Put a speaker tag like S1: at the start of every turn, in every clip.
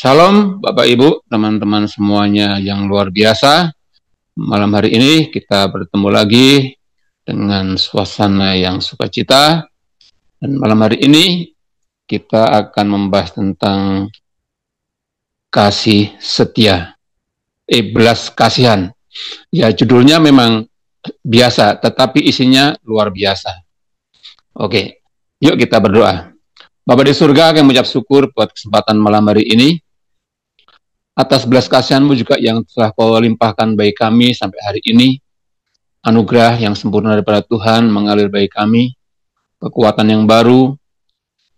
S1: Salam Bapak Ibu, teman-teman semuanya yang luar biasa. Malam hari ini kita bertemu lagi dengan suasana yang sukacita. Dan malam hari ini kita akan membahas tentang kasih setia, belas kasihan. Ya, judulnya memang biasa, tetapi isinya luar biasa. Oke, yuk kita berdoa. Bapa di surga, kami mengucap syukur buat kesempatan malam hari ini. Atas belas kasihan-Mu juga yang telah Kau limpahkan bagi kami sampai hari ini. Anugerah yang sempurna daripada Tuhan mengalir bagi kami. Kekuatan yang baru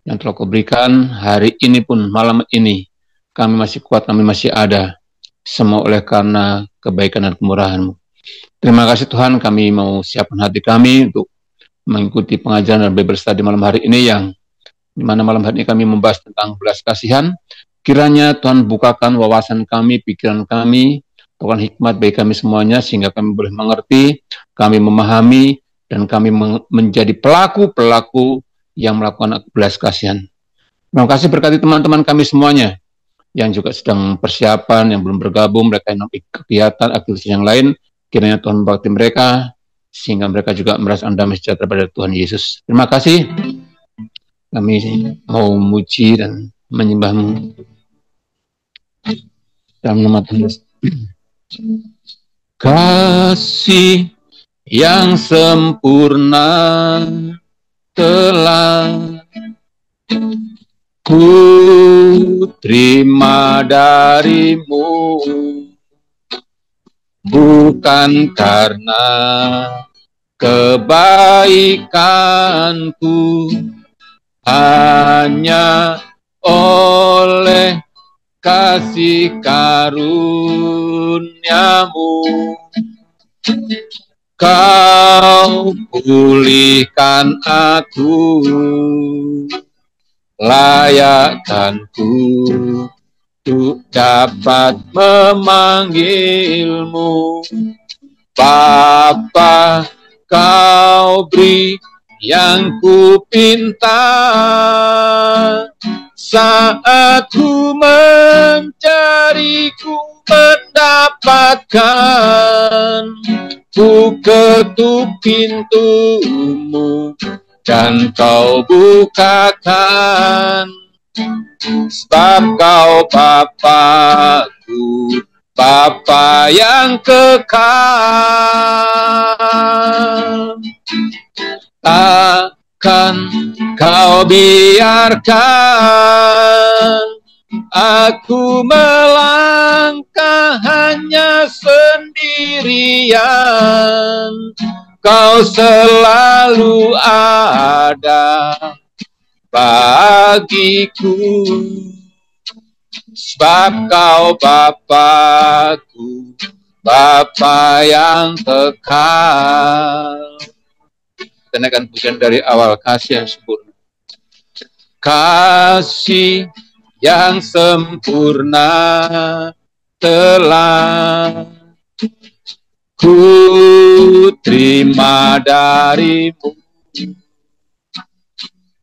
S1: yang telah Kau berikan hari ini pun malam ini. Kami masih kuat, kami masih ada. Semua oleh karena kebaikan dan kemurahan-Mu. Terima kasih Tuhan, kami mau siapkan hati kami untuk mengikuti pengajaran dan Bible study malam hari ini yang dimana malam hari ini kami membahas tentang belas kasihan. Kiranya Tuhan bukakan wawasan kami, pikiran kami, Tuhan hikmat bagi kami semuanya, sehingga kami boleh mengerti, kami memahami, dan kami menjadi pelaku-pelaku yang melakukan belas kasihan. Terima kasih berkati teman-teman kami semuanya, yang juga sedang persiapan, yang belum bergabung, mereka yang kegiatan, aktivitas yang lain, kiranya Tuhan memberkati mereka, sehingga mereka juga merasa damai sejahtera pada Tuhan Yesus. Terima kasih, kami mau memuji dan menyembah-Mu. Dalam nama Tuhan Yesus. Kasih yang sempurna telah ku terima dari-Mu, bukan karena kebaikanku, hanya oleh kasih karunia-Mu. Kau pulihkan aku, layakkanku untuk dapat memanggil-Mu. Bapa, Kau beri yang ku pinta, saat ku mencari, ku mendapatkan. Ku ketuk pintu-Mu dan Kau bukakan. Sebab Kau Bapa-Ku, Bapa yang kekal. Takkan Kau biarkan aku melangkah hanya sendirian. Kau selalu ada bagiku. Sebab Kau Bapa-Ku, Bapa yang kekal. Dan akan pujian dari awal, kasih yang sempurna. Kasih yang sempurna telah ku terima dari-Mu,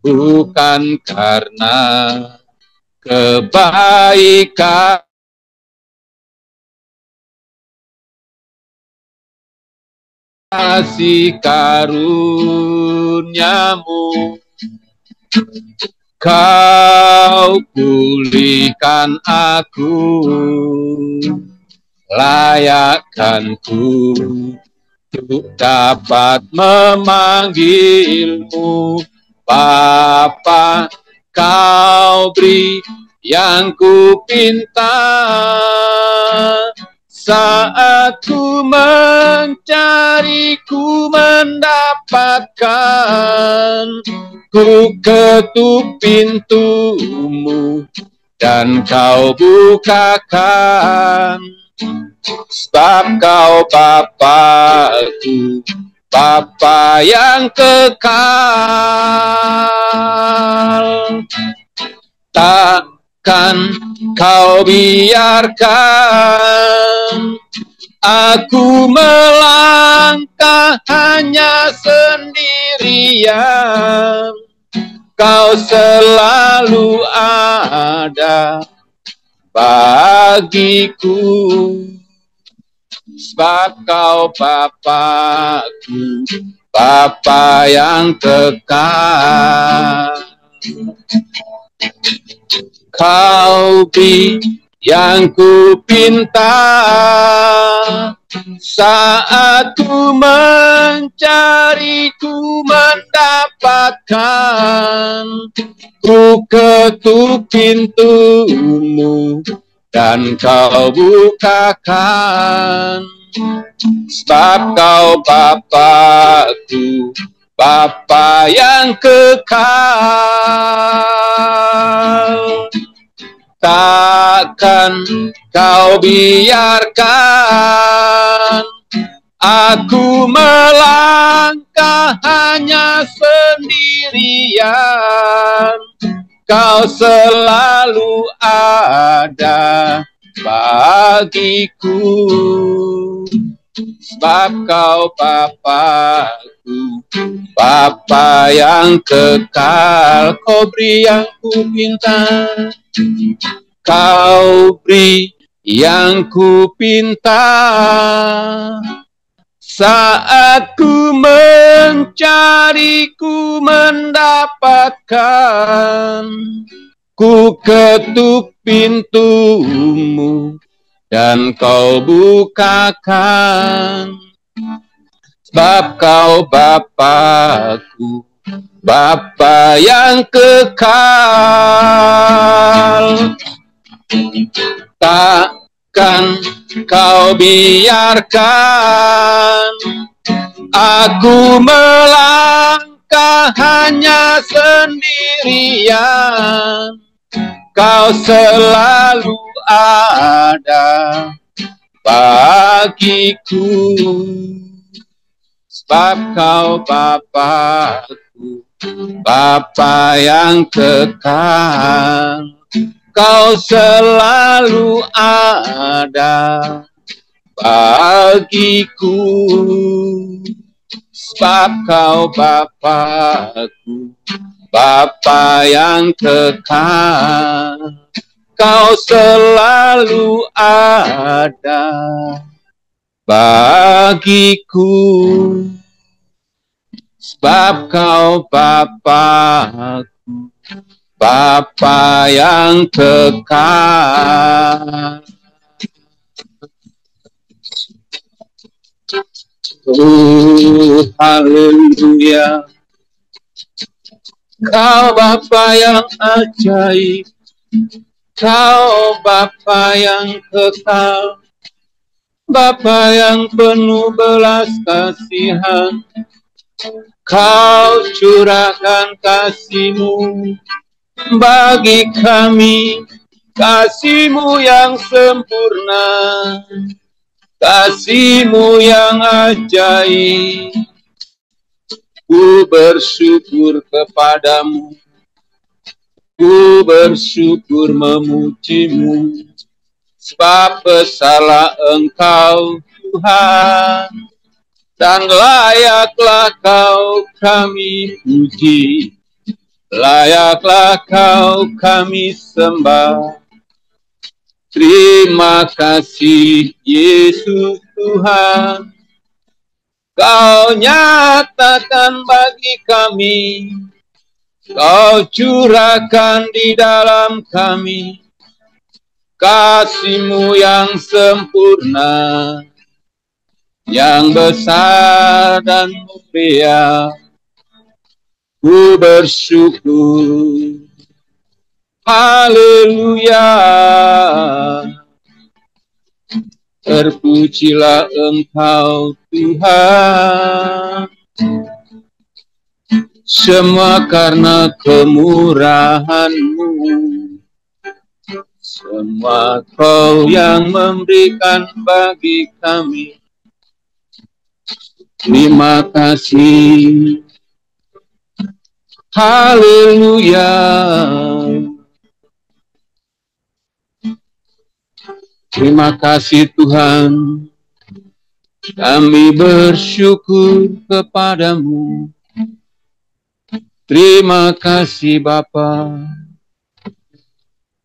S1: bukan karena kebaikan, kasih karunia-Mu. Kau pulihkan aku, layakkanku untuk dapat memanggil-Mu. Bapa, Kau beri yang ku pinta, saat ku mencari, ku mendapatkan. Ku ketuk pintu-Mu dan Kau bukakan. Sebab Kau Bapa-Ku, Bapa yang kekal. Takkan Kau biarkan aku melangkah hanya sendirian. Kau selalu ada bagiku, sebab Kau Bapakku, Bapa yang kekal. Kau beri yang ku pinta, saat ku mencari, ku mendapatkan. Ku ketuk pintumu dan Kau bukakan, sebab Kau Bapakku, Bapa yang kekal. Takkan Kau biarkan aku melangkah hanya sendirian. Kau selalu ada bagiku, sebab Kau Bapakku, Bapa yang kekal. Kau beri yang ku pinta, Kau beri yang ku pinta, saat ku mencari, ku mendapatkan. Ku ketuk pintumu dan Kau bukakan, sebab Kau Bapakku, Bapa yang kekal. Takkan Kau biarkan aku melangkah hanya sendirian. Kau selalu ada bagiku, sebab Kau Bapakku, Bapa yang kekal. Kau selalu ada bagiku, sebab Kau Bapakku, Bapa yang kekal. Kau selalu ada bagiku, sebab Kau Bapakku, Bapa yang kekal. Oh, haleluya. Kau Bapa yang ajaib, Kau Bapa yang kekal, Bapa yang penuh belas kasihan. Kau curahkan kasih-Mu bagi kami, kasih-Mu yang sempurna, kasih-Mu yang ajaib. Ku bersyukur kepadamu, ku bersyukur memuji-Mu, sebab bersalah Engkau Tuhan, dan layaklah Kau kami puji, layaklah Kau kami sembah. Terima kasih Yesus Tuhan, Kau nyatakan bagi kami, Kau curahkan di dalam kami kasih-Mu yang sempurna, yang besar dan mulia. Ku bersyukur, haleluya. Terpujilah Engkau Tuhan, semua karena kemurahan-Mu, semua Kau yang memberikan bagi kami. Terima kasih, haleluya. Terima kasih Tuhan, kami bersyukur kepadamu. Terima kasih Bapa.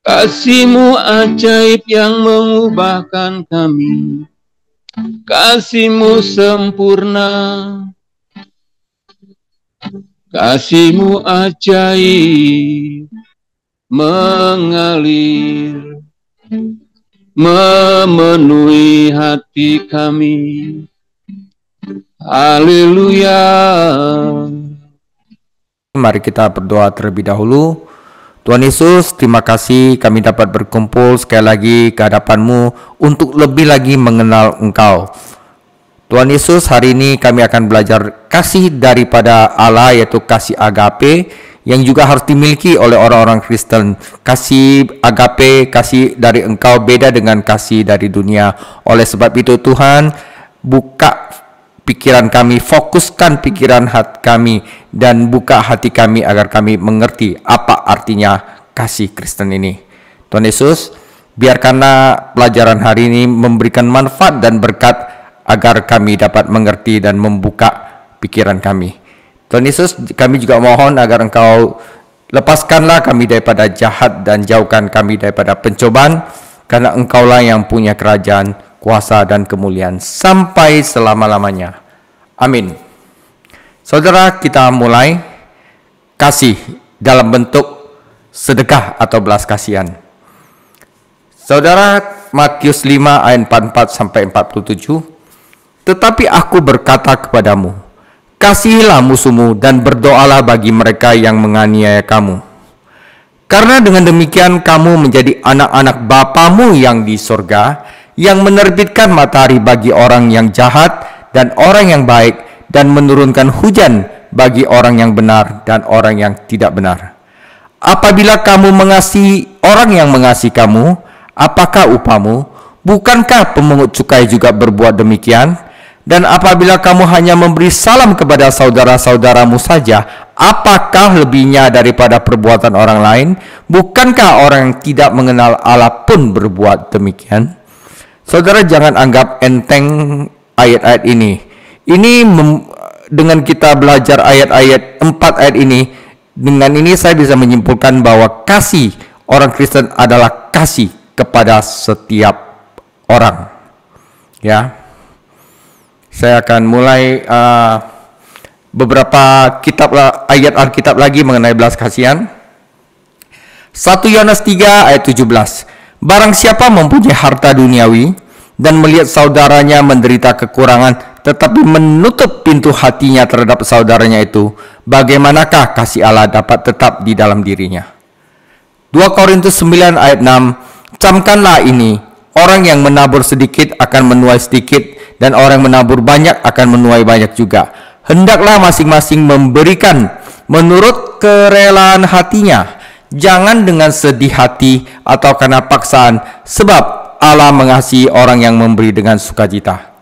S1: Kasih-Mu ajaib yang mengubahkan kami. Kasih-Mu sempurna. Kasih-Mu ajaib mengalir, memenuhi hati kami. Haleluya.
S2: Mari kita berdoa terlebih dahulu. Tuhan Yesus, terima kasih kami dapat berkumpul sekali lagi ke hadapan-Mu untuk lebih lagi mengenal Engkau. Tuhan Yesus, hari ini kami akan belajar kasih daripada Allah, yaitu kasih agape, yang juga harus dimiliki oleh orang-orang Kristen. Kasih agape, kasih dari Engkau beda dengan kasih dari dunia. Oleh sebab itu Tuhan, buka pikiran kami, fokuskan pikiran hati kami, dan buka hati kami agar kami mengerti apa artinya kasih Kristen ini. Tuhan Yesus, biarkanlah pelajaran hari ini memberikan manfaat dan berkat agar kami dapat mengerti dan membuka pikiran kami. Tuhan Yesus, kami juga mohon agar Engkau lepaskanlah kami daripada jahat dan jauhkan kami daripada pencobaan, karena Engkaulah yang punya kerajaan, kuasa dan kemuliaan sampai selama-lamanya. Amin. Saudara, kita mulai kasih dalam bentuk sedekah atau belas kasihan. Saudara, Matius 5 ayat 44 sampai 47. Tetapi aku berkata kepadamu, kasihilah musuhmu dan berdoalah bagi mereka yang menganiaya kamu. Karena dengan demikian kamu menjadi anak-anak Bapamu yang di sorga, yang menerbitkan matahari bagi orang yang jahat dan orang yang baik, dan menurunkan hujan bagi orang yang benar dan orang yang tidak benar. Apabila kamu mengasihi orang yang mengasihi kamu, apakah upamu? Bukankah pemungut cukai juga berbuat demikian? Dan apabila kamu hanya memberi salam kepada saudara-saudaramu saja, apakah lebihnya daripada perbuatan orang lain? Bukankah orang yang tidak mengenal Allah pun berbuat demikian? Saudara, jangan anggap enteng ayat-ayat ini. Dengan kita belajar ayat-ayat 4 ayat ini, dengan ini saya bisa menyimpulkan bahwa kasih orang Kristen adalah kasih kepada setiap orang. Ya, saya akan mulai beberapa ayat Alkitab lagi mengenai belas kasihan. 1 Yohanes 3 ayat 17. Barang siapa mempunyai harta duniawi dan melihat saudaranya menderita kekurangan, tetapi menutup pintu hatinya terhadap saudaranya itu, bagaimanakah kasih Allah dapat tetap di dalam dirinya? 2 Korintus 9 ayat 6. Camkanlah ini, orang yang menabur sedikit akan menuai sedikit, dan orang yang menabur banyak akan menuai banyak juga. Hendaklah masing-masing memberikan menurut kerelaan hatinya, jangan dengan sedih hati atau karena paksaan, sebab Allah mengasihi orang yang memberi dengan sukacita.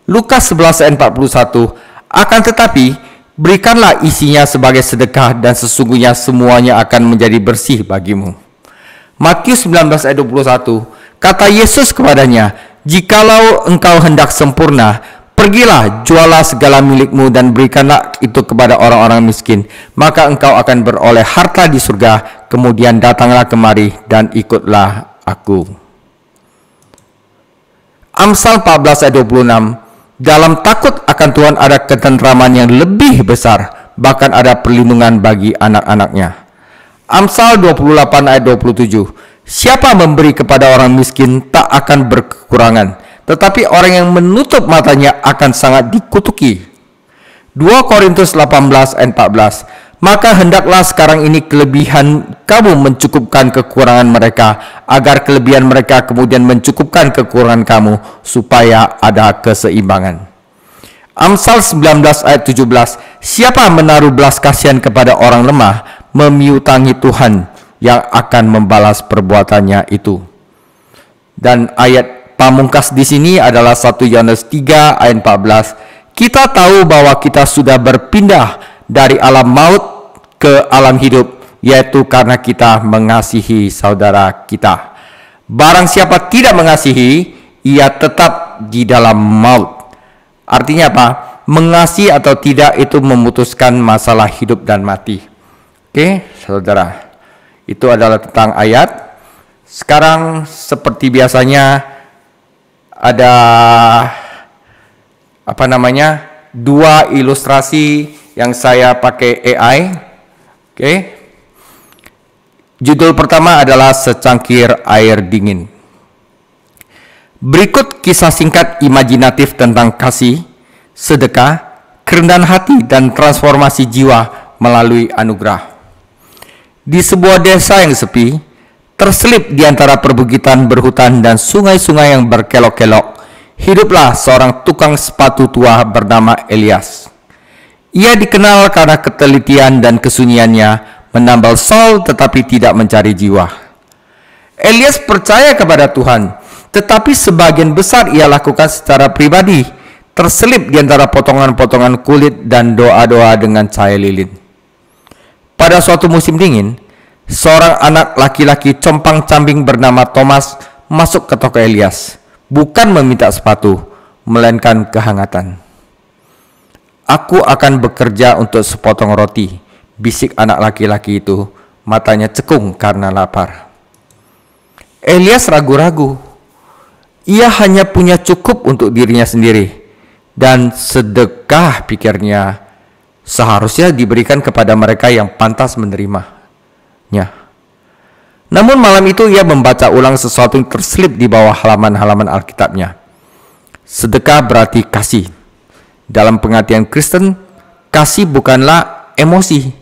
S2: Lukas 11 ayat 41. Akan tetapi berikanlah isinya sebagai sedekah, dan sesungguhnya semuanya akan menjadi bersih bagimu. Matius 19 ayat 21. Kata Yesus kepadanya, jikalau engkau hendak sempurna, pergilah, jualah segala milikmu dan berikanlah itu kepada orang-orang miskin, maka engkau akan beroleh harta di surga. Kemudian datanglah kemari dan ikutlah aku. Amsal 14 ayat 26. Dalam takut akan Tuhan ada ketentraman yang lebih besar, bahkan ada perlindungan bagi anak-anaknya. Amsal 28 ayat 27. Siapa memberi kepada orang miskin tak akan berkekurangan, tetapi orang yang menutup matanya akan sangat dikutuki. 2 Korintus 18 ayat 14. Maka hendaklah sekarang ini kelebihan kamu mencukupkan kekurangan mereka, agar kelebihan mereka kemudian mencukupkan kekurangan kamu, supaya ada keseimbangan. Amsal 19 ayat 17. Siapa menaruh belas kasihan kepada orang lemah, memiutangi Tuhan yang akan membalas perbuatannya itu. Dan ayat pamungkas di sini adalah 1 Yohanes 3 ayat 14. Kita tahu bahwa kita sudah berpindah dari alam maut ke alam hidup, yaitu karena kita mengasihi saudara kita. Barang siapa tidak mengasihi, ia tetap di dalam maut. Artinya apa? Mengasihi atau tidak itu memutuskan masalah hidup dan mati. Oke, saudara. Itu adalah tentang ayat. Sekarang seperti biasanya ada dua ilustrasi yang saya pakai AI. Oke. Judul pertama adalah secangkir air dingin. Berikut kisah singkat imajinatif tentang kasih, sedekah, kerendahan hati, dan transformasi jiwa melalui anugerah. Di sebuah desa yang sepi, terselip di antara perbukitan berhutan dan sungai-sungai yang berkelok-kelok, hiduplah seorang tukang sepatu tua bernama Elias. Ia dikenal karena ketelitian dan kesunyiannya menambal sol tetapi tidak mencari jiwa. Elias percaya kepada Tuhan, tetapi sebagian besar ia lakukan secara pribadi, terselip di antara potongan-potongan kulit dan doa-doa dengan cahaya lilin. Pada suatu musim dingin, seorang anak laki-laki compang-camping bernama Thomas masuk ke toko Elias, bukan meminta sepatu, melainkan kehangatan. "Aku akan bekerja untuk sepotong roti," bisik anak laki-laki itu, matanya cekung karena lapar. Elias ragu-ragu. Ia hanya punya cukup untuk dirinya sendiri, dan sedekah, pikirnya, seharusnya diberikan kepada mereka yang pantas menerimanya. Namun malam itu ia membaca ulang sesuatu yang terselip di bawah halaman-halaman Alkitabnya. Sedekah berarti kasih. Dalam pengertian Kristen, kasih bukanlah emosi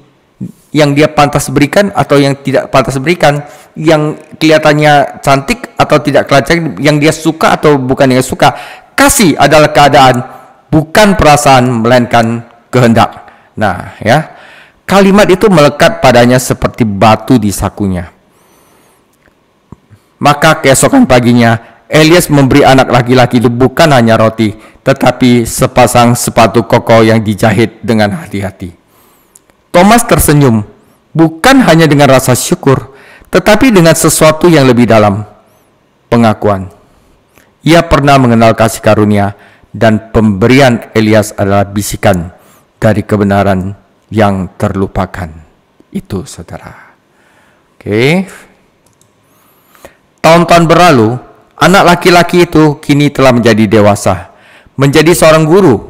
S2: yang dia pantas berikan atau yang tidak pantas berikan, yang kelihatannya cantik atau tidak cantik, yang dia suka atau bukan yang suka. Kasih adalah keadaan, bukan perasaan, melainkan kehendak. Nah, ya, kalimat itu melekat padanya seperti batu di sakunya. Maka keesokan paginya, Elias memberi anak laki-laki itu bukan hanya roti, tetapi sepasang sepatu koko yang dijahit dengan hati-hati. Thomas tersenyum, bukan hanya dengan rasa syukur, tetapi dengan sesuatu yang lebih dalam, pengakuan. Ia pernah mengenal kasih karunia, dan pemberian Elias adalah bisikan dari kebenaran yang terlupakan. Itu, saudara. Oke. Tahun-tahun berlalu, anak laki-laki itu kini telah menjadi dewasa, menjadi seorang guru,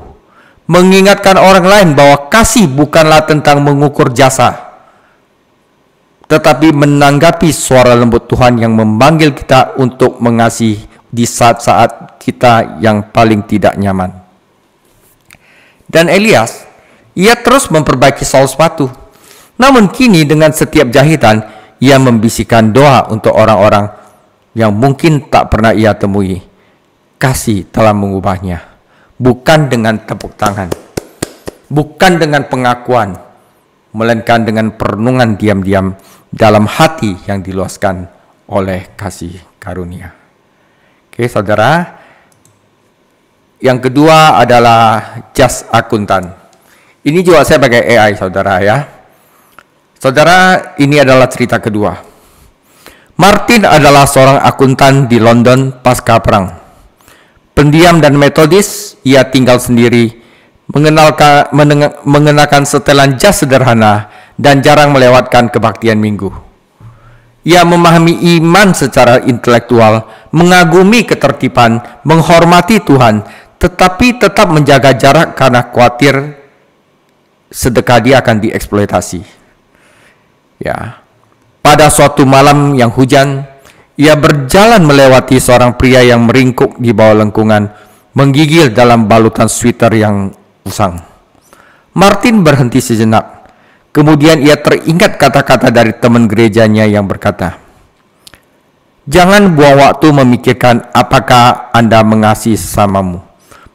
S2: mengingatkan orang lain bahwa kasih bukanlah tentang mengukur jasa, tetapi menanggapi suara lembut Tuhan yang memanggil kita untuk mengasihi di saat-saat kita yang paling tidak nyaman. Dan Elias, ia terus memperbaiki sol sepatu. Namun kini dengan setiap jahitan, ia membisikkan doa untuk orang-orang yang mungkin tak pernah ia temui. Kasih telah mengubahnya, bukan dengan tepuk tangan, bukan dengan pengakuan, melainkan dengan perenungan diam-diam dalam hati yang diluaskan oleh kasih karunia. Oke, saudara. Yang kedua adalah jas akuntan. Ini juga saya pakai AI, saudara, ya. Saudara, ini adalah cerita kedua. Martin adalah seorang akuntan di London pasca perang. Pendiam dan metodis, ia tinggal sendiri, mengenakan setelan jas sederhana dan jarang melewatkan kebaktian minggu. Ia memahami iman secara intelektual, mengagumi ketertiban, menghormati Tuhan, tetapi tetap menjaga jarak karena khawatir sedekah dia akan dieksploitasi. Ya. Pada suatu malam yang hujan, ia berjalan melewati seorang pria yang meringkuk di bawah lengkungan, menggigil dalam balutan sweater yang usang. Martin berhenti sejenak. Kemudian ia teringat kata-kata dari teman gerejanya yang berkata, "Jangan buang waktu memikirkan apakah Anda mengasihi sesamamu.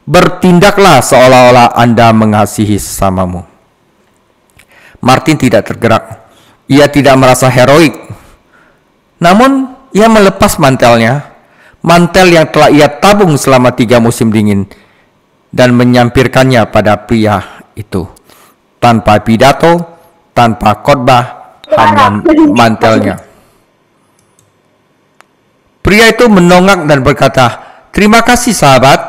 S2: Bertindaklah seolah-olah Anda mengasihi sesamamu." Martin tidak tergerak. Ia tidak merasa heroik. Namun, ia melepas mantelnya, mantel yang telah ia tabung selama 3 musim dingin, dan menyampirkannya pada pria itu. Tanpa pidato, tanpa khotbah, hanya mantelnya. Pria itu menongak dan berkata, "Terima kasih, sahabat."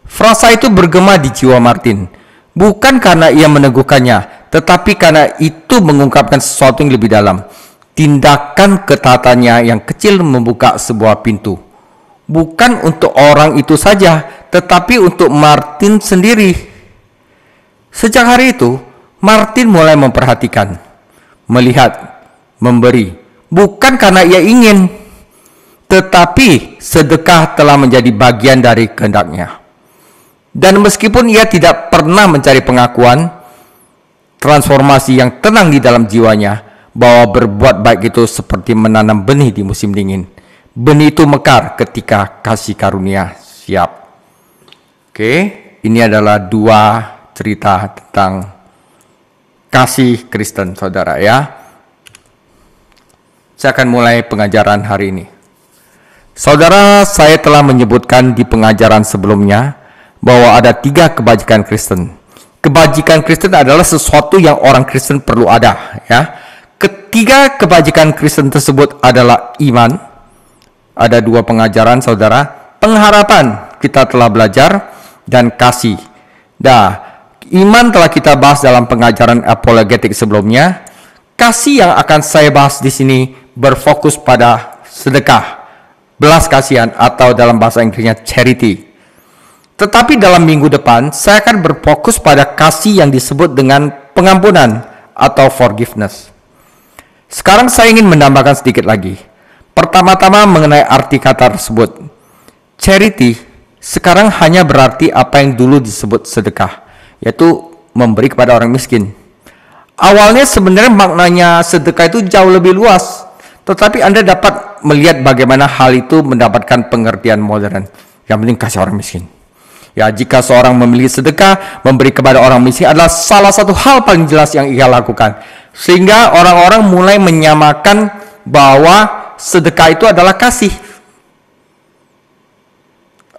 S2: Frasa itu bergema di jiwa Martin, bukan karena ia meneguhkannya, tetapi karena itu mengungkapkan sesuatu yang lebih dalam. tindakan ketaatannya yang kecil membuka sebuah pintu. Bukan untuk orang itu saja, tetapi untuk Martin sendiri. Sejak hari itu, Martin mulai memperhatikan, melihat, memberi. Bukan karena ia ingin, tetapi sedekah telah menjadi bagian dari kehendaknya. Dan meskipun ia tidak pernah mencari pengakuan, transformasi yang tenang di dalam jiwanya, bahwa berbuat baik itu seperti menanam benih di musim dingin. Benih itu mekar ketika kasih karunia siap. Oke, ini adalah 2 cerita tentang kasih Kristen, saudara ya. Saya akan mulai pengajaran hari ini. Saudara, saya telah menyebutkan di pengajaran sebelumnya bahwa ada 3 kebajikan Kristen. Kebajikan Kristen adalah sesuatu yang orang Kristen perlu ada, ya. Ketiga kebajikan Kristen tersebut adalah iman. Ada 2 pengajaran, saudara. Pengharapan kita telah belajar, dan kasih. Iman telah kita bahas dalam pengajaran apologetik sebelumnya. Kasih yang akan saya bahas di sini berfokus pada sedekah, belas kasihan, atau dalam bahasa Inggrisnya charity. Tetapi dalam minggu depan, saya akan berfokus pada kasih yang disebut dengan pengampunan atau forgiveness. Sekarang saya ingin menambahkan sedikit lagi. Pertama-tama mengenai arti kata tersebut. Charity sekarang hanya berarti apa yang dulu disebut sedekah, yaitu memberi kepada orang miskin. Awalnya sebenarnya maknanya sedekah itu jauh lebih luas, tetapi Anda dapat melihat bagaimana hal itu mendapatkan pengertian modern. Yang penting kasih orang miskin. Ya, jika seorang memiliki sedekah, memberi kepada orang miskin adalah salah satu hal paling jelas yang ia lakukan. Sehingga orang-orang mulai menyamakan bahwa sedekah itu adalah kasih.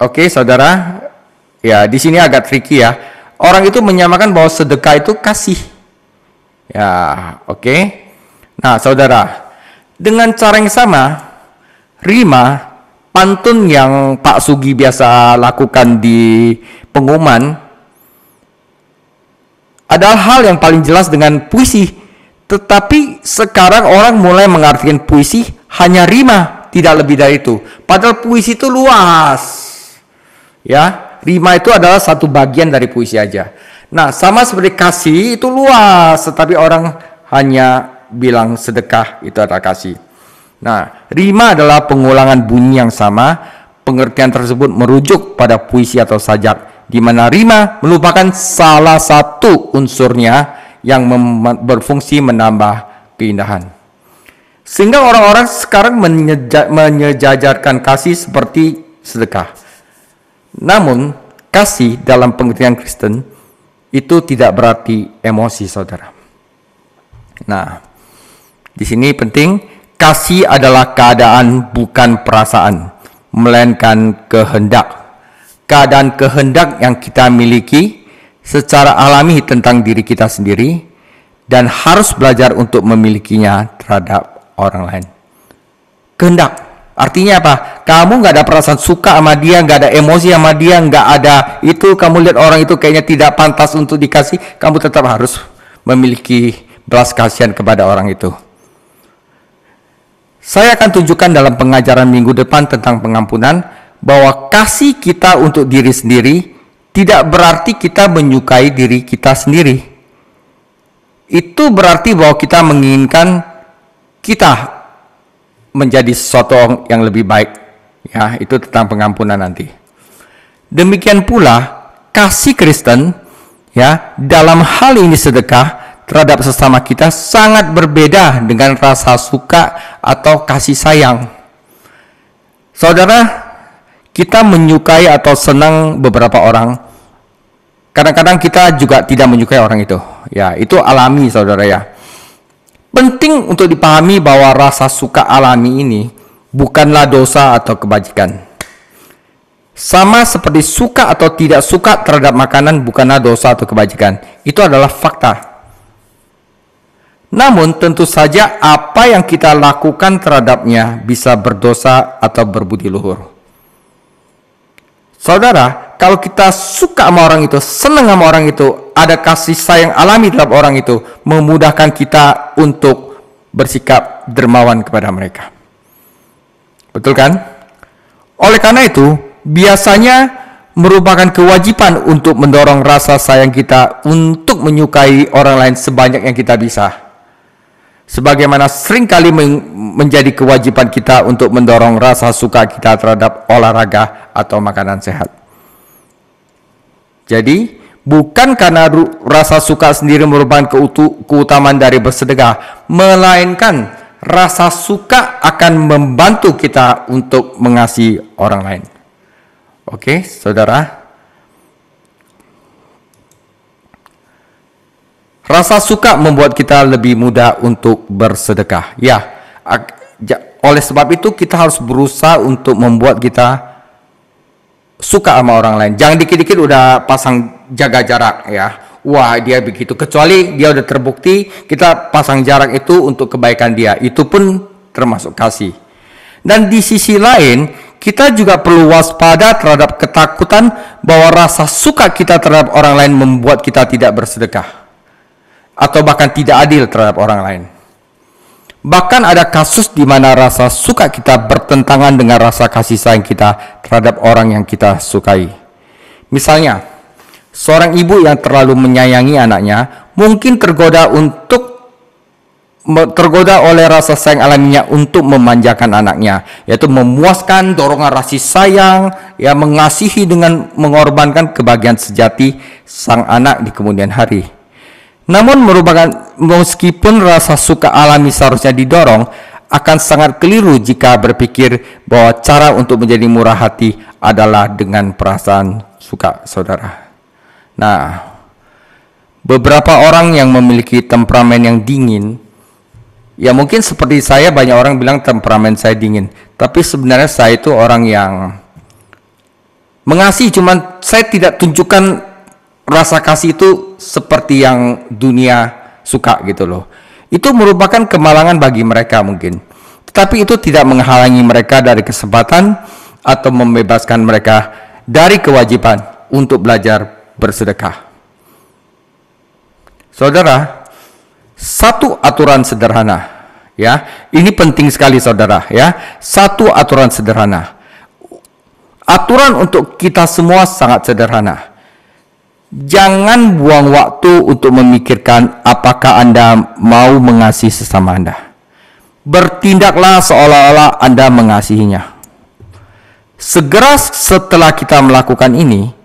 S2: Oke, saudara. Ya, di sini agak tricky ya. Orang itu menyamakan bahwa sedekah itu kasih. Ya, oke. Nah, saudara, dengan cara yang sama, rima, pantun yang Pak Sugi biasa lakukan di pengumuman adalah hal yang paling jelas dengan puisi. Tetapi sekarang orang mulai mengartikan puisi hanya rima, tidak lebih dari itu. Padahal puisi itu luas. Ya, rima itu adalah satu bagian dari puisi aja. Nah, sama seperti kasih itu luas, tetapi orang hanya bilang sedekah itu adalah kasih. Nah, rima adalah pengulangan bunyi yang sama. Pengertian tersebut merujuk pada puisi atau sajak, di mana rima merupakan salah satu unsurnya yang berfungsi menambah keindahan. Sehingga orang-orang sekarang menyejajarkan kasih seperti sedekah. Namun, kasih dalam pengertian Kristen itu tidak berarti emosi, saudara. Nah, di sini penting, kasih adalah keadaan bukan perasaan, melainkan kehendak. Keadaan kehendak yang kita miliki secara alami tentang diri kita sendiri dan harus belajar untuk memilikinya terhadap orang lain. Kehendak artinya apa? Kamu nggak ada perasaan suka sama dia, nggak ada emosi sama dia, nggak ada itu. Kamu lihat orang itu kayaknya tidak pantas untuk dikasih, kamu tetap harus memiliki belas kasihan kepada orang itu. Saya akan tunjukkan dalam pengajaran minggu depan tentang pengampunan bahwa kasih kita untuk diri sendiri tidak berarti kita menyukai diri kita sendiri. Itu berarti bahwa kita menginginkan kita menjadi sesuatu yang lebih baik. Ya, itu tentang pengampunan nanti. Demikian pula kasih Kristen, ya, dalam hal ini sedekah terhadap sesama kita sangat berbeda dengan rasa suka atau kasih sayang. Saudara, kita menyukai atau senang beberapa orang. Kadang-kadang kita juga tidak menyukai orang itu. Ya, itu alami, saudara ya. Penting untuk dipahami bahwa rasa suka alami ini bukanlah dosa atau kebajikan. Sama seperti suka atau tidak suka terhadap makanan bukanlah dosa atau kebajikan. Itu adalah fakta. Namun tentu saja apa yang kita lakukan terhadapnya bisa berdosa atau berbudi luhur. Saudara, kalau kita suka sama orang itu, senang sama orang itu, ada kasih sayang alami dalam orang itu, memudahkan kita untuk bersikap dermawan kepada mereka. Betul kan? Oleh karena itu, biasanya merupakan kewajiban untuk mendorong rasa sayang kita untuk menyukai orang lain sebanyak yang kita bisa. Sebagaimana seringkali menjadi kewajiban kita untuk mendorong rasa suka kita terhadap olahraga atau makanan sehat. Jadi, bukan karena rasa suka sendiri merupakan keutamaan dari bersedekah, melainkan rasa suka akan membantu kita untuk mengasihi orang lain. Oke, saudara. Rasa suka membuat kita lebih mudah untuk bersedekah. Ya, oleh sebab itu kita harus berusaha untuk membuat kita suka sama orang lain. Jangan dikit-dikit udah pasang jaga jarak ya. Wah, dia begitu. Kecuali dia udah terbukti, kita pasang jarak itu untuk kebaikan dia. Itu pun termasuk kasih. Dan di sisi lain, kita juga perlu waspada terhadap ketakutan bahwa rasa suka kita terhadap orang lain membuat kita tidak bersedekah. Atau bahkan tidak adil terhadap orang lain. Bahkan ada kasus di mana rasa suka kita bertentangan dengan rasa kasih sayang kita terhadap orang yang kita sukai. Misalnya, seorang ibu yang terlalu menyayangi anaknya mungkin tergoda oleh rasa sayang alaminya untuk memanjakan anaknya, yaitu memuaskan dorongan rasa sayang, ya, mengasihi dengan mengorbankan kebahagiaan sejati sang anak di kemudian hari. Namun meskipun rasa suka alami seharusnya didorong, akan sangat keliru jika berpikir bahwa cara untuk menjadi murah hati adalah dengan perasaan suka, saudara. Nah, beberapa orang yang memiliki temperamen yang dingin, ya mungkin seperti saya, banyak orang bilang temperamen saya dingin. Tapi sebenarnya saya itu orang yang mengasihi, cuman saya tidak tunjukkan rasa kasih itu seperti yang dunia suka gitu loh. Itu merupakan kemalangan bagi mereka mungkin. Tetapi itu tidak menghalangi mereka dari kesempatan atau membebaskan mereka dari kewajiban untuk belajar bersedekah. Saudara, satu aturan sederhana, ya. Ini penting sekali saudara, ya. Satu aturan sederhana. Aturan untuk kita semua sangat sederhana. Jangan buang waktu untuk memikirkan apakah Anda mau mengasihi sesama Anda. Bertindaklah seolah-olah Anda mengasihinya. Segera setelah kita melakukan ini,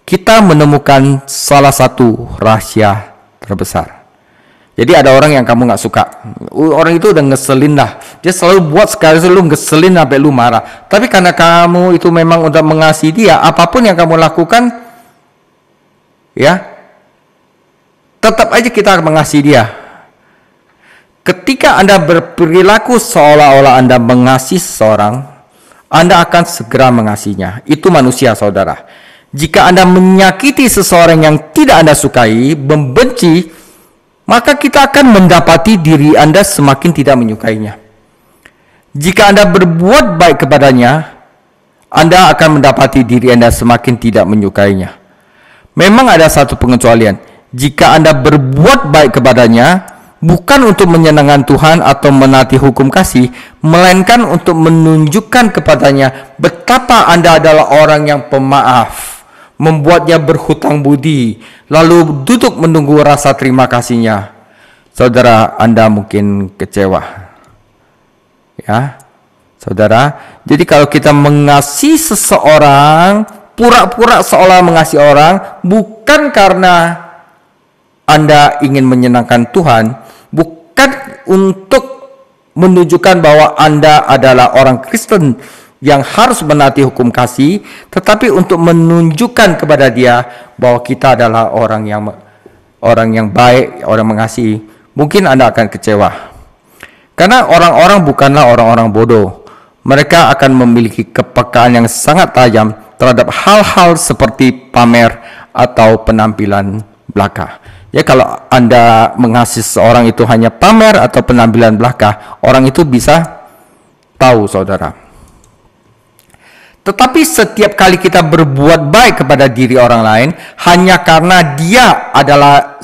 S2: kita menemukan salah satu rahasia terbesar. Jadi ada orang yang kamu gak suka. Orang itu udah ngeselin dah. Dia selalu buat sekali lu ngeselin sampai lu marah. Tapi karena kamu itu memang udah mengasihi dia, apapun yang kamu lakukan, ya, tetap aja kita mengasihi dia. Ketika Anda berperilaku seolah-olah Anda mengasihi seseorang, Anda akan segera mengasihinya. Itu manusia, saudara. Jika Anda menyakiti seseorang yang tidak Anda sukai, membenci, maka kita akan mendapati diri Anda semakin tidak menyukainya. Jika Anda berbuat baik kepadanya, Anda akan mendapati diri Anda semakin tidak menyukainya. Memang ada satu pengecualian. Jika Anda berbuat baik kepadanya, bukan untuk menyenangkan Tuhan atau menaati hukum kasih, melainkan untuk menunjukkan kepadanya betapa Anda adalah orang yang pemaaf, membuatnya berhutang budi, lalu duduk menunggu rasa terima kasihnya. Saudara, Anda mungkin kecewa. Ya, saudara. Jadi kalau kita mengasihi seseorang, pura-pura seolah mengasihi orang, bukan karena Anda ingin menyenangkan Tuhan, bukan untuk menunjukkan bahwa Anda adalah orang Kristen yang harus menaati hukum kasih, tetapi untuk menunjukkan kepada dia bahwa kita adalah orang yang baik, orang mengasihi. Mungkin Anda akan kecewa. Karena orang-orang bukanlah orang-orang bodoh. Mereka akan memiliki kepekaan yang sangat tajam terhadap hal-hal seperti pamer atau penampilan belaka. Ya, kalau Anda mengasihi seorang itu hanya pamer atau penampilan belaka, orang itu bisa tahu, saudara. Tetapi setiap kali kita berbuat baik kepada diri orang lain hanya karena dia adalah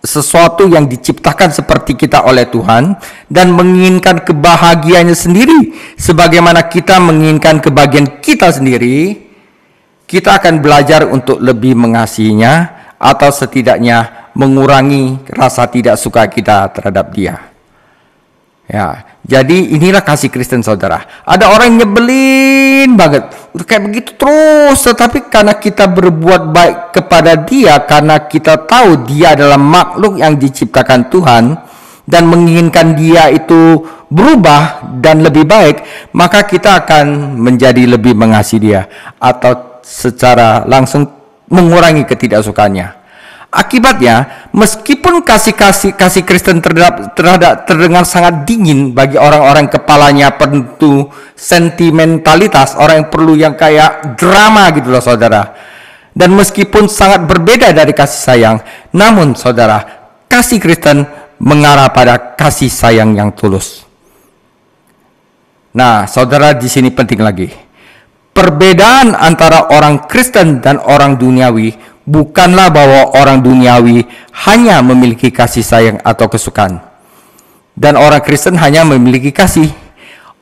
S2: sesuatu yang diciptakan seperti kita oleh Tuhan dan menginginkan kebahagiaannya sendiri sebagaimana kita menginginkan kebahagiaan kita sendiri, kita akan belajar untuk lebih mengasihinya atau setidaknya mengurangi rasa tidak suka kita terhadap dia. Ya, jadi inilah kasih Kristen, saudara. Ada orang yang nyebelin banget, udah kayak begitu terus, tetapi karena kita berbuat baik kepada dia, karena kita tahu dia adalah makhluk yang diciptakan Tuhan dan menginginkan dia itu berubah dan lebih baik, maka kita akan menjadi lebih mengasihi dia atau secara langsung mengurangi ketidaksukaannya. Akibatnya, meskipun kasih Kristen terdengar sangat dingin bagi orang-orang kepalanya penuh sentimentalitas, orang yang perlu yang kayak drama gitu loh, saudara. Dan meskipun sangat berbeda dari kasih sayang, namun saudara, kasih Kristen mengarah pada kasih sayang yang tulus. Nah, saudara, di sini penting lagi. Perbedaan antara orang Kristen dan orang duniawi bukanlah bahwa orang duniawi hanya memiliki kasih sayang atau kesukaan, dan orang Kristen hanya memiliki kasih.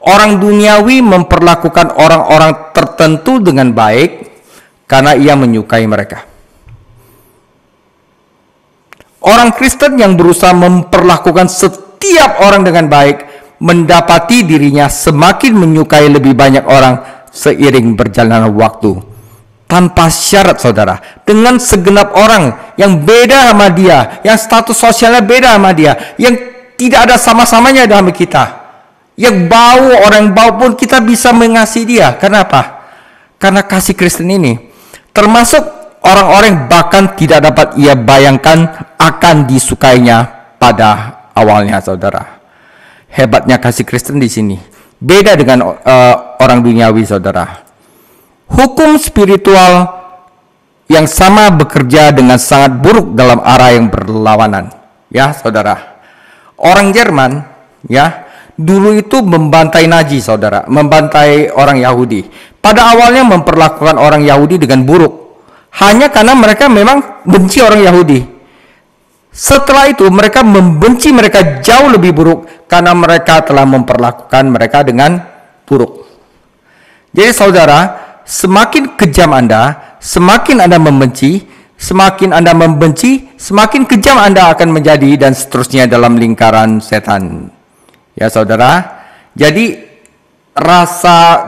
S2: Orang duniawi memperlakukan orang-orang tertentu dengan baik karena ia menyukai mereka. Orang Kristen yang berusaha memperlakukan setiap orang dengan baik mendapati dirinya semakin menyukai lebih banyak orang seiring berjalannya waktu. Tanpa syarat, saudara, dengan segenap orang yang beda sama dia, yang status sosialnya beda sama dia, yang tidak ada sama-samanya dalam kita, yang bau, orang bau pun kita bisa mengasihi dia. Kenapa? Karena kasih Kristen ini termasuk orang-orang bahkan tidak dapat ia bayangkan akan disukainya pada awalnya, saudara. Hebatnya kasih Kristen di sini beda dengan orang duniawi, saudara. Hukum spiritual yang sama bekerja dengan sangat buruk dalam arah yang berlawanan. Ya, saudara. Orang Jerman, ya, dulu itu membantai Nazi, saudara, membantai orang Yahudi. Pada awalnya memperlakukan orang Yahudi dengan buruk, hanya karena mereka memang benci orang Yahudi. Setelah itu mereka membenci mereka jauh lebih buruk karena mereka telah memperlakukan mereka dengan buruk. Jadi, saudara, semakin kejam Anda, semakin Anda membenci, semakin Anda membenci, semakin kejam Anda akan menjadi, dan seterusnya dalam lingkaran setan. Ya, saudara. Jadi rasa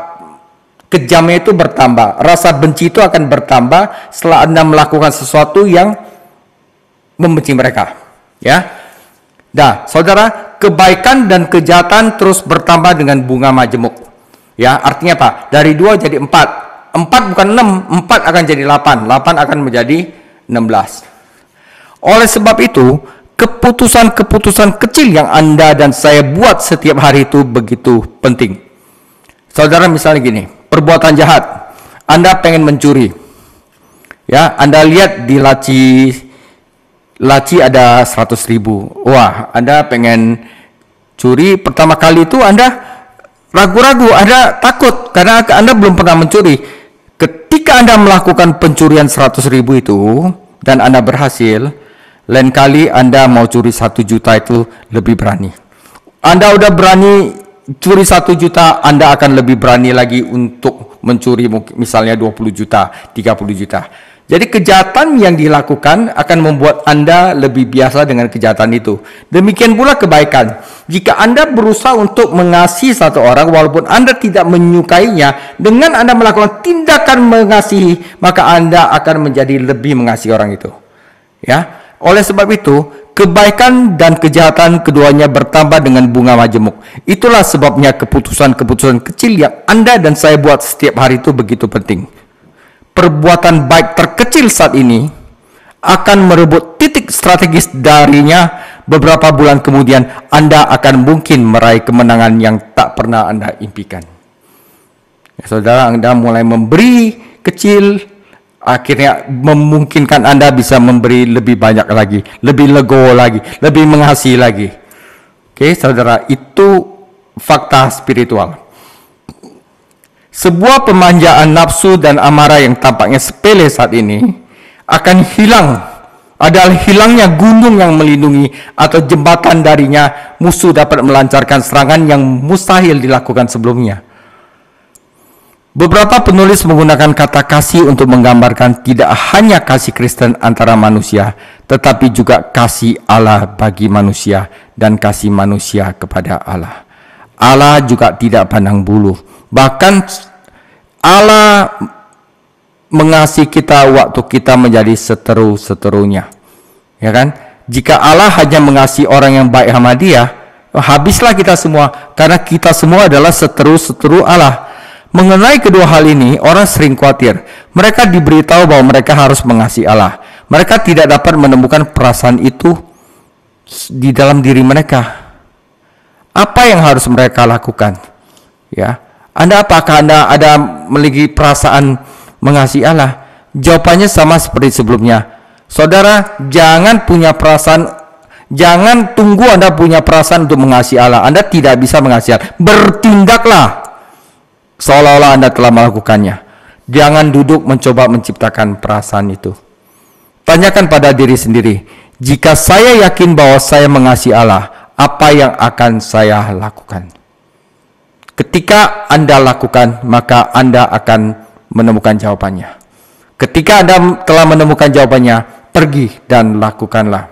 S2: kejamnya itu bertambah, rasa benci itu akan bertambah setelah Anda melakukan sesuatu yang membenci mereka. Ya. Nah, saudara, kebaikan dan kejahatan terus bertambah dengan bunga majemuk. Ya, artinya apa? Dari 2 jadi 4. 4 bukan 6, 4 akan jadi 8, 8 akan menjadi 16. Oleh sebab itu, keputusan-keputusan kecil yang Anda dan saya buat setiap hari itu begitu penting. Saudara, misalnya gini, perbuatan jahat, Anda pengen mencuri. Ya, Anda lihat di laci ada 100.000. Wah, Anda pengen curi, pertama kali itu Anda ragu-ragu, Anda takut karena Anda belum pernah mencuri. Ketika Anda melakukan pencurian 100.000 itu dan Anda berhasil, lain kali Anda mau curi 1 juta itu lebih berani. Anda udah berani curi 1 juta, Anda akan lebih berani lagi untuk mencuri misalnya 20 juta, 30 juta. Jadi kejahatan yang dilakukan akan membuat Anda lebih biasa dengan kejahatan itu. Demikian pula kebaikan. Jika Anda berusaha untuk mengasihi satu orang walaupun Anda tidak menyukainya, dengan Anda melakukan tindakan mengasihi, maka Anda akan menjadi lebih mengasihi orang itu. Ya. Oleh sebab itu, kebaikan dan kejahatan keduanya bertambah dengan bunga majemuk. Itulah sebabnya keputusan-keputusan kecil yang Anda dan saya buat setiap hari itu begitu penting. Perbuatan baik terkecil saat ini akan merebut titik strategis darinya. Beberapa bulan kemudian Anda akan mungkin meraih kemenangan yang tak pernah Anda impikan. Ya, saudara, Anda mulai memberi kecil, akhirnya memungkinkan Anda bisa memberi lebih banyak lagi, lebih legowo lagi, lebih mengasihi lagi. Oke, saudara, itu fakta spiritual. Sebuah pemanjaan nafsu dan amarah yang tampaknya sepele saat ini akan hilang adalah hilangnya gunung yang melindungi atau jembatan darinya, musuh dapat melancarkan serangan yang mustahil dilakukan sebelumnya. Beberapa penulis menggunakan kata kasih untuk menggambarkan tidak hanya kasih Kristen antara manusia, tetapi juga kasih Allah bagi manusia dan kasih manusia kepada Allah. Allah juga tidak pandang bulu. Bahkan Allah mengasihi kita waktu kita menjadi seteru-seterunya. Ya kan? Jika Allah hanya mengasihi orang yang baik sama dia, habislah kita semua, karena kita semua adalah seteru-seteru Allah. Mengenai kedua hal ini, orang sering khawatir. Mereka diberitahu bahwa mereka harus mengasihi Allah. Mereka tidak dapat menemukan perasaan itu di dalam diri mereka. Apa yang harus mereka lakukan? Ya, apakah Anda ada memiliki perasaan mengasihi Allah? Jawabannya sama seperti sebelumnya. Saudara, jangan tunggu Anda punya perasaan untuk mengasihi Allah. Anda tidak bisa mengasihi Allah. Bertindaklah seolah-olah Anda telah melakukannya. Jangan duduk mencoba menciptakan perasaan itu. Tanyakan pada diri sendiri, jika saya yakin bahwa saya mengasihi Allah, apa yang akan saya lakukan? Ketika Anda lakukan, maka Anda akan menemukan jawabannya. Ketika Anda telah menemukan jawabannya, pergi dan lakukanlah.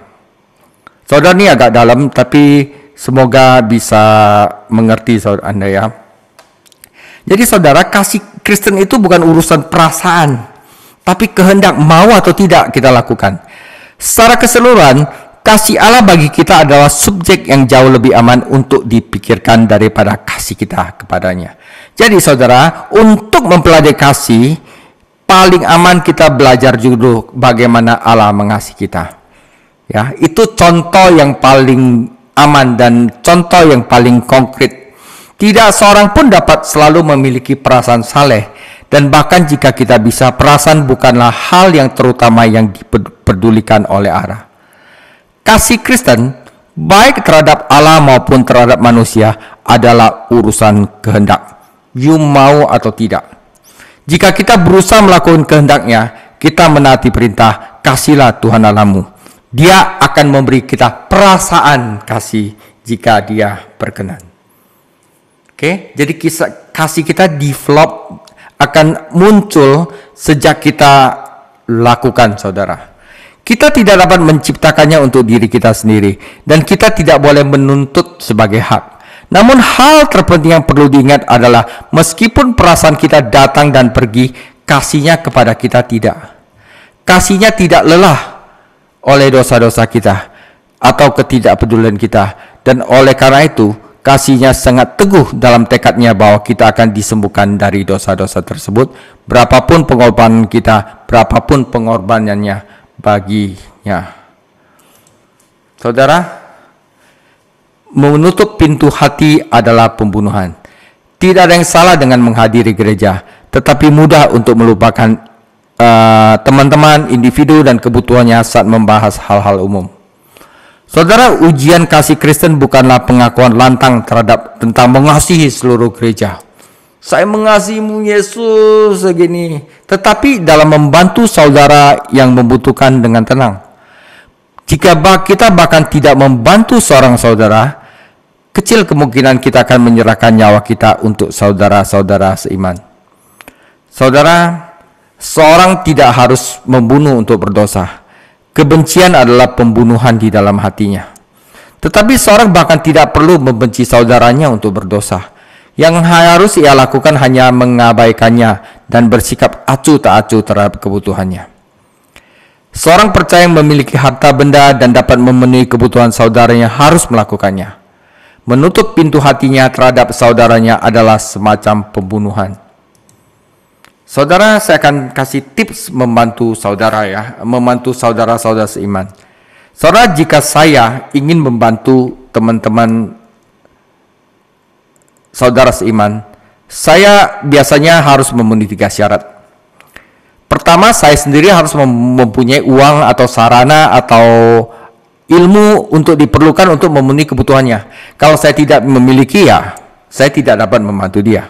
S2: Saudara, ini agak dalam, tapi semoga bisa mengerti saudara Anda ya. Jadi saudara, kasih Kristen itu bukan urusan perasaan, tapi kehendak mau atau tidak kita lakukan. Secara keseluruhan, kasih Allah bagi kita adalah subjek yang jauh lebih aman untuk dipikirkan daripada kasih kita kepadanya. Jadi saudara, untuk mempelajari kasih, paling aman kita belajar dulu bagaimana Allah mengasihi kita. Ya, itu contoh yang paling aman dan contoh yang paling konkret. Tidak seorang pun dapat selalu memiliki perasaan saleh, dan bahkan jika kita bisa, perasaan bukanlah hal yang terutama yang dipedulikan oleh Allah. Kasih Kristen, baik terhadap Allah maupun terhadap manusia, adalah urusan kehendak. You mau atau tidak. Jika kita berusaha melakukan kehendaknya, kita menaati perintah, kasihlah Tuhan Allahmu. Dia akan memberi kita perasaan kasih jika dia berkenan. Oke, jadi kasih kita develop, akan muncul sejak kita lakukan, saudara. Kita tidak dapat menciptakannya untuk diri kita sendiri, dan kita tidak boleh menuntut sebagai hak. Namun hal terpenting yang perlu diingat adalah meskipun perasaan kita datang dan pergi, kasihnya kepada kita tidak. Kasihnya tidak lelah oleh dosa-dosa kita atau ketidakpedulian kita, dan oleh karena itu kasihnya sangat teguh dalam tekadnya bahwa kita akan disembuhkan dari dosa-dosa tersebut, berapapun pengorbanan kita, berapapun pengorbanannya baginya. Saudara, menutup pintu hati adalah pembunuhan. Tidak ada yang salah dengan menghadiri gereja, tetapi mudah untuk melupakan teman-teman, individu, dan kebutuhannya saat membahas hal-hal umum. Saudara, ujian kasih Kristen bukanlah pengakuan lantang tentang mengasihi seluruh gereja. Saya mengasihimu Yesus segini, tetapi dalam membantu saudara yang membutuhkan dengan tenang. Jika kita bahkan tidak membantu seorang saudara, kecil kemungkinan kita akan menyerahkan nyawa kita untuk saudara-saudara seiman. Saudara, seorang tidak harus membunuh untuk berdosa. Kebencian adalah pembunuhan di dalam hatinya. Tetapi seorang bahkan tidak perlu membenci saudaranya untuk berdosa. Yang harus ia lakukan hanya mengabaikannya dan bersikap acuh tak acuh terhadap kebutuhannya. Seorang percaya yang memiliki harta benda dan dapat memenuhi kebutuhan saudaranya harus melakukannya. Menutup pintu hatinya terhadap saudaranya adalah semacam pembunuhan. Saudara, saya akan kasih tips membantu saudara ya, membantu saudara-saudara seiman. Saudara, jika saya ingin membantu teman-teman saudara seiman, saya biasanya harus memenuhi 3 syarat. Pertama, saya sendiri harus mempunyai uang atau sarana atau ilmu untuk diperlukan untuk memenuhi kebutuhannya. Kalau saya tidak memiliki, ya saya tidak dapat membantu dia.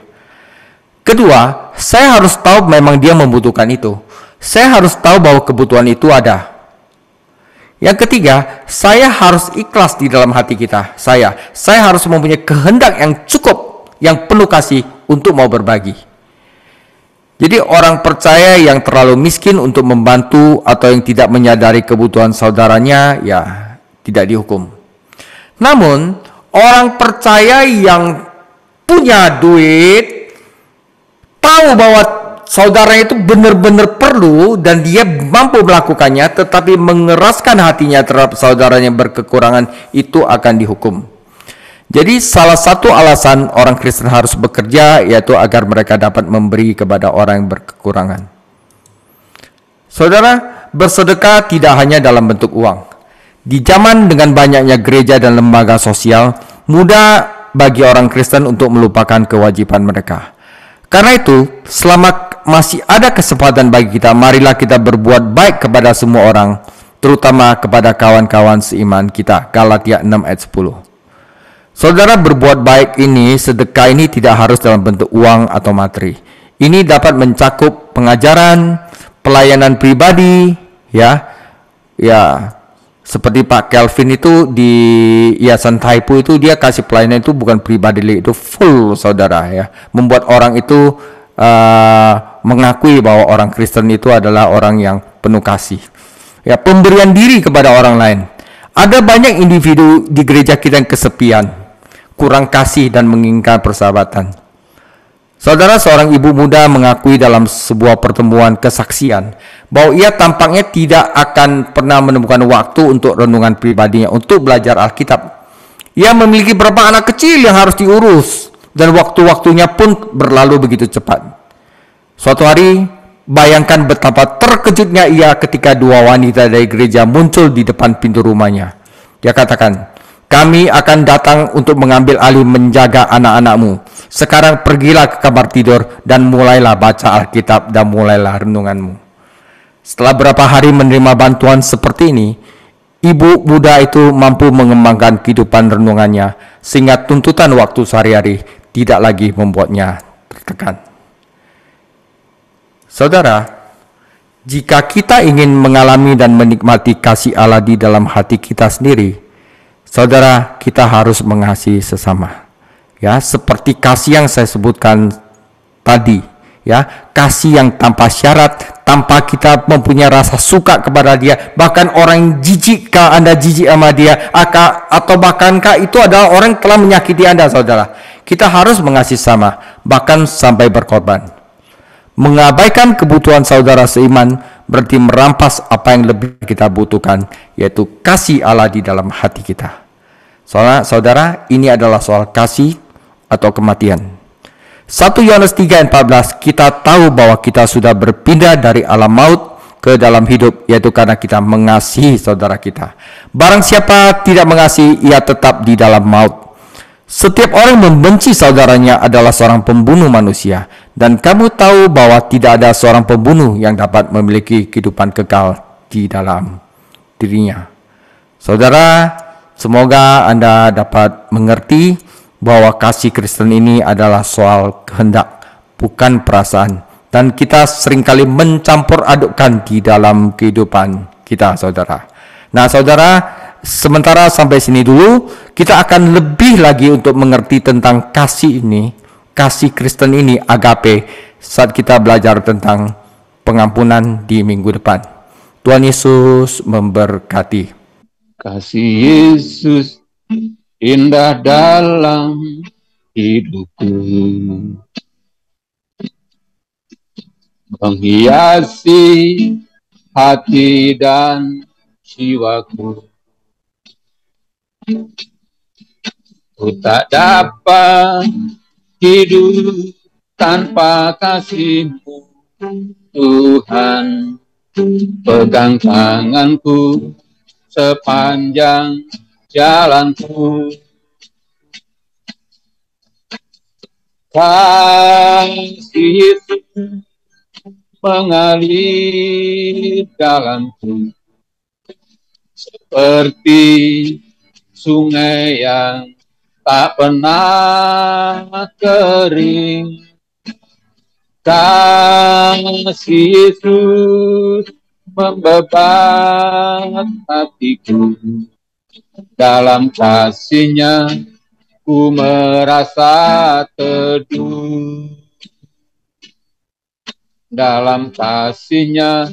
S2: Kedua, saya harus tahu memang dia membutuhkan itu. Saya harus tahu bahwa kebutuhan itu ada. Yang ketiga, saya harus ikhlas di dalam hati kita. Saya harus mempunyai kehendak yang cukup, yang penuh kasih untuk mau berbagi. Jadi orang percaya yang terlalu miskin untuk membantu atau yang tidak menyadari kebutuhan saudaranya, ya tidak dihukum. Namun, orang percaya yang punya duit, tahu bahwa saudaranya itu benar-benar perlu dan dia mampu melakukannya, tetapi mengeraskan hatinya terhadap saudaranya yang berkekurangan, itu akan dihukum. Jadi salah satu alasan orang Kristen harus bekerja yaitu agar mereka dapat memberi kepada orang yang berkekurangan. Saudara, bersedekah tidak hanya dalam bentuk uang. Di zaman dengan banyaknya gereja dan lembaga sosial, mudah bagi orang Kristen untuk melupakan kewajiban mereka. Karena itu, selama masih ada kesempatan bagi kita, marilah kita berbuat baik kepada semua orang, terutama kepada kawan-kawan seiman kita. Galatia 6 ayat 10. Saudara, berbuat baik ini, sedekah ini tidak harus dalam bentuk uang atau materi. Ini dapat mencakup pengajaran, pelayanan pribadi, ya, seperti Pak Kelvin itu di Yayasan Taipu itu dia kasih pelayanan itu bukan pribadi, itu full, saudara, ya, membuat orang itu mengakui bahwa orang Kristen itu adalah orang yang penuh kasih. Ya, pemberian diri kepada orang lain. Ada banyak individu di gereja kita yang kesepian, kurang kasih dan menginginkan persahabatan. Saudara, seorang ibu muda mengakui dalam sebuah pertemuan kesaksian bahwa ia tampaknya tidak akan pernah menemukan waktu untuk renungan pribadinya untuk belajar Alkitab. Ia memiliki beberapa anak kecil yang harus diurus dan waktu-waktunya pun berlalu begitu cepat. Suatu hari, bayangkan betapa terkejutnya ia ketika dua wanita dari gereja muncul di depan pintu rumahnya. Dia katakan, "Kami akan datang untuk mengambil alih menjaga anak-anakmu. Sekarang pergilah ke kamar tidur dan mulailah baca Alkitab dan mulailah renunganmu." Setelah beberapa hari menerima bantuan seperti ini, ibu muda itu mampu mengembangkan kehidupan renungannya sehingga tuntutan waktu sehari-hari tidak lagi membuatnya tertekan. Saudara, jika kita ingin mengalami dan menikmati kasih Allah di dalam hati kita sendiri, saudara, kita harus mengasihi sesama. Ya, seperti kasih yang saya sebutkan tadi, ya, kasih yang tanpa syarat, tanpa kita mempunyai rasa suka kepada dia, bahkan orang jijik, kalau Anda jijik sama dia, atau bahkankah itu adalah orang yang telah menyakiti Anda, saudara. Kita harus mengasihi sama, bahkan sampai berkorban. Mengabaikan kebutuhan saudara seiman berarti merampas apa yang lebih kita butuhkan, yaitu kasih Allah di dalam hati kita. Soalnya, saudara, ini adalah soal kasih atau kematian. 1 Yohanes 3 ayat 14, kita tahu bahwa kita sudah berpindah dari alam maut ke dalam hidup, yaitu karena kita mengasihi saudara kita. Barang siapa tidak mengasihi, ia tetap di dalam maut. Setiap orang membenci saudaranya adalah seorang pembunuh manusia, dan kamu tahu bahwa tidak ada seorang pembunuh yang dapat memiliki kehidupan kekal di dalam dirinya. Saudara, semoga Anda dapat mengerti bahwa kasih Kristen ini adalah soal kehendak, bukan perasaan. Dan kita seringkali mencampur adukkan di dalam kehidupan kita, saudara. Nah, saudara, sementara sampai sini dulu, kita akan lebih lagi untuk mengerti tentang kasih ini, kasih Kristen ini, agape, saat kita belajar tentang pengampunan di minggu depan. Tuhan Yesus memberkati.
S1: Kasih Yesus indah dalam hidupku, menghiasi hati dan jiwaku. Ku tak dapat hidup tanpa kasih-Mu, Tuhan. Pegang tanganku sepanjang jalanku. Kasih Yesus mengalir dalamku seperti sungai yang tak pernah kering. Kasih Yesus membebat hatiku. Dalam kasih-Nya ku merasa teduh. Dalam kasih-Nya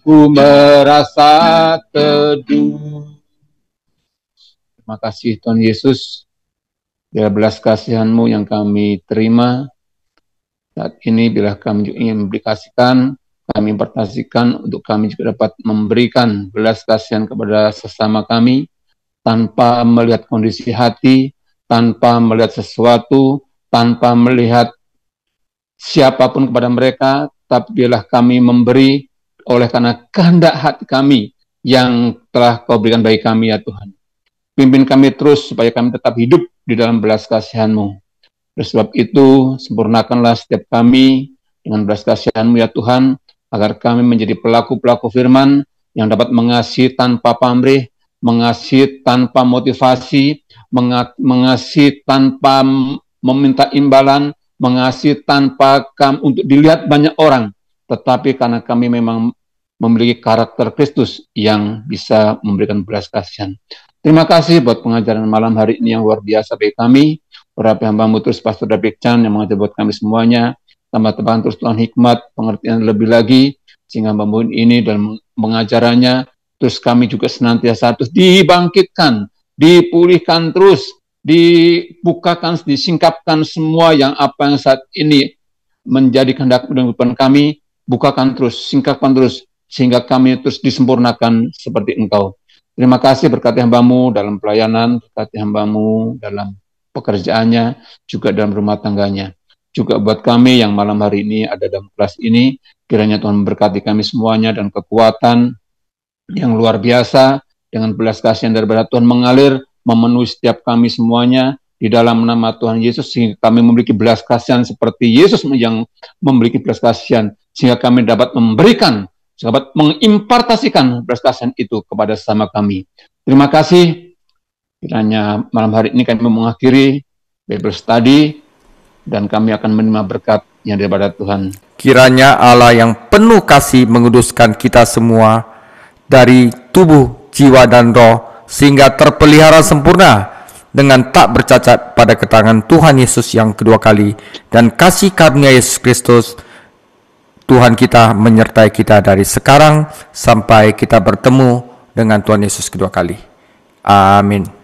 S1: ku merasa teduh. Terima kasih Tuhan Yesus, bila belas kasihan-Mu yang kami terima. Saat ini bila kami juga ingin memberikan, kami impartasikan untuk kami juga dapat memberikan belas kasihan kepada sesama kami, tanpa melihat kondisi hati, tanpa melihat sesuatu, tanpa melihat siapapun kepada mereka, tapi biarlah kami memberi oleh karena kehendak hati kami yang telah Kau berikan bagi kami ya Tuhan. Pimpin kami terus supaya kami tetap hidup di dalam belas kasihan-Mu. Oleh sebab itu, sempurnakanlah setiap kami dengan belas kasihan-Mu ya Tuhan, agar kami menjadi pelaku-pelaku firman yang dapat mengasihi tanpa pamrih, mengasihi tanpa motivasi, mengasihi tanpa meminta imbalan, mengasihi tanpa untuk dilihat banyak orang, tetapi karena kami memang memiliki karakter Kristus yang bisa memberikan belas kasihan. Terima kasih buat pengajaran malam hari ini yang luar biasa bagi kami. Berapa hamba-Mu terus Pastor David Chan yang mengajar buat kami semuanya. Tambah-tambahan terus Tuhan hikmat, pengertian lebih lagi, sehingga hamba-Mu ini dalam pengajarannya, terus kami juga senantiasa terus dibangkitkan, dipulihkan terus, dibukakan, disingkapkan semua yang apa yang saat ini menjadi kehendak dan kehidupan kami, bukakan terus, singkapkan terus, sehingga kami terus disempurnakan seperti Engkau. Terima kasih berkati hamba-Mu dalam pelayanan, berkati hamba-Mu dalam pekerjaannya, juga dalam rumah tangganya. Juga buat kami yang malam hari ini ada dalam kelas ini, kiranya Tuhan memberkati kami semuanya dan kekuatan yang luar biasa, dengan belas kasihan daripada Tuhan mengalir, memenuhi setiap kami semuanya, di dalam nama Tuhan Yesus, sehingga kami memiliki belas kasihan seperti Yesus yang memiliki belas kasihan, sehingga kami dapat memberikan, dapat mengimpartasikan belas kasihan itu kepada sesama kami. Terima kasih. Kiranya malam hari ini kami mengakhiri Bible Study, dan kami akan menerima berkat yang daripada Tuhan.
S2: Kiranya Allah yang penuh kasih menguduskan kita semua dari tubuh, jiwa, dan roh, sehingga terpelihara sempurna dengan tak bercacat pada kedatangan Tuhan Yesus yang kedua kali. Dan kasih karunia Yesus Kristus Tuhan kita menyertai kita dari sekarang sampai kita bertemu dengan Tuhan Yesus kedua kali. Amin.